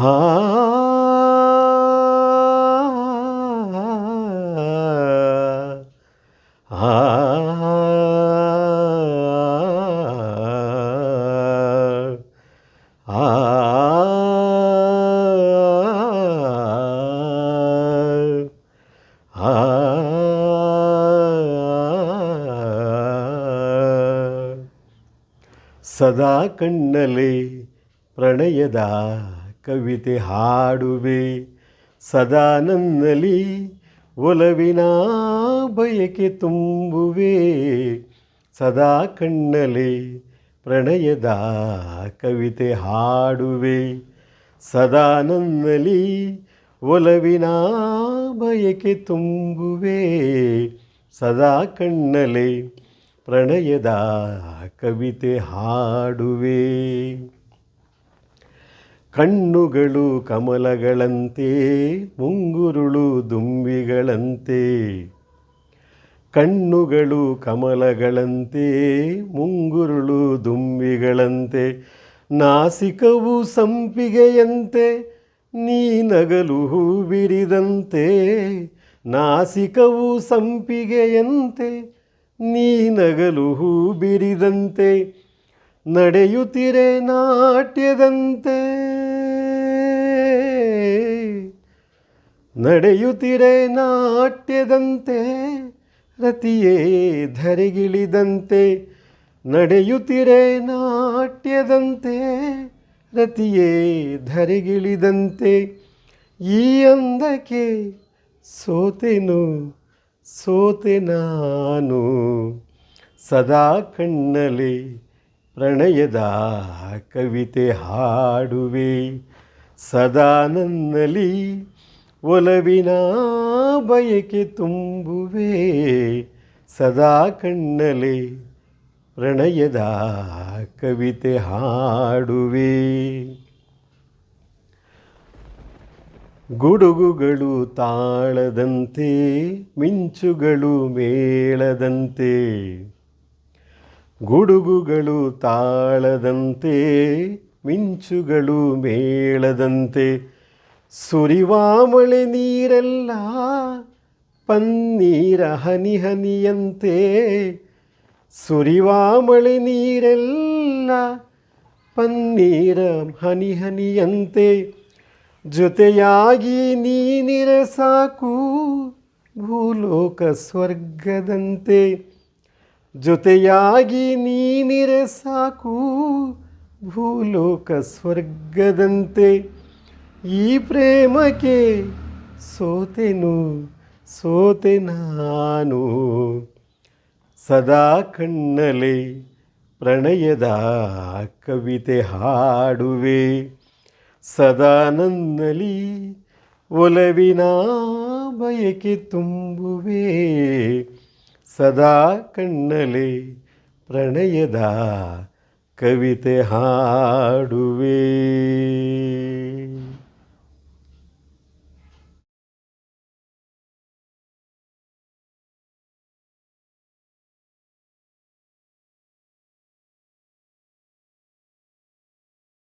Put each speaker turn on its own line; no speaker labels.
ಆ ಸದಾ ಕಣ್ಣಲ್ಲಿ ಪ್ರಣಯದ ಕವಿತೆ ಹಾಡುವೆ, ಸದಾ ನನ್ನಲ್ಲಿ ಒಲವಿನ ಬಯಕೆ ತುಂಬುವೆ. ಸದಾ ಕಣ್ಣಲ್ಲಿ ಪ್ರಣಯದ ಕವಿತೆ ಹಾಡುವೆ, ಸದಾ ನನ್ನಲ್ಲಿ ಒಲವಿನ ಬಯಕೆ ತುಂಬುವೆ. ಸದಾ ಕಣ್ಣಲ್ಲಿ ಪ್ರಣಯದ ಕವಿತೆ ಹಾಡುವೆ. ಕಣ್ಣುಗಳು ಕಮಲಗಳಂತೆ, ಮುಂಗುರುಳು ದುಂಬಿಗಳಂತೆ. ಕಣ್ಣುಗಳು ಕಮಲಗಳಂತೆ, ಮುಂಗುರುಳು ದುಂಬಿಗಳಂತೆ. ನಾಸಿಕವು ಸಂಪಿಗೆಯಂತೆ, ನೀ ನಗಲು ಹೂ ಬಿರಿದಂತೆ. ನಾಸಿಕವು ಸಂಪಿಗೆಯಂತೆ, ನೀ ನಗಲು ಹೂ ಬಿರಿದಂತೆ. ನಡೆಯುತ್ತಿರೆ ನಾಟ್ಯದಂತೆ, ನಡೆಯುತ್ತಿರೆ ನಾಟ್ಯದಂತೆ. ರತಿಯೇ ಧರೆಗಿಳಿದಂತೆ, ನಡೆಯುತ್ತಿರೆ ನಾಟ್ಯದಂತೆ. ರತಿಯೇ ಧರೆಗಿಳಿದಂತೆ. ಈ ಅಂದಕ್ಕೆ ಸೋತೆನು, ಸೋತೆ ನಾನು. ಸದಾ ಕಣ್ಣಲ್ಲಿ ಪ್ರಣಯದ ಕವಿತೆ ಹಾಡುವೆ, ಸದಾ ನನ್ನಲ್ಲಿ ಒಲವಿನ ಬಯಕೆ ತುಂಬುವೆ. ಸದಾ ಕಣ್ಣಲ್ಲಿ ಪ್ರಣಯದ ಕವಿತೆ ಹಾಡುವೆ. ಗುಡುಗುಗಳು ತಾಳದಂತೆ, ಮಿಂಚುಗಳು ಮೇಳದಂತೆ. ಗುಡುಗುಗಳು ತಾಳದಂತೆ, ಮಿಂಚುಗಳು ಮೇಳದಂತೆ. ಸುರಿವ ಮಳೆ ನೀರೆಲ್ಲ ಪನ್ನೀರ ಹನಿ ಹನಿಯಂತೆ. ಸುರಿವ ಮಳೆ ನೀರೆಲ್ಲ ಪನ್ನೀರ ಹನಿ ಹನಿಯಂತೆ. ಜೊತೆಯಾಗಿ ನೀನಿರೆ ಸಾಕು ಭೂಲೋಕ ಸ್ವರ್ಗದಂತೆ. ಜೊತೆಯಾಗಿ ನೀನಿರೆ ಸಾಕು ಭೂಲೋಕ ಸ್ವರ್ಗದಂತೆ. ಈ ಪ್ರೇಮಕ್ಕೆ ಸೋತೆನು, ಸೋತೆ ನಾನು. ಸದಾ ಕಣ್ಣಲ್ಲಿ ಪ್ರಣಯದ ಕವಿತೆ ಹಾಡುವೆ, ಸದಾ ನನ್ನಲ್ಲಿ ಒಲವಿನ ಬಯಕೆ ತುಂಬುವೆ. ಸದಾ ಕಣ್ಣಲ್ಲಿ ಪ್ರಣಯದ ಕವಿತೆ ಹಾಡುವೆ.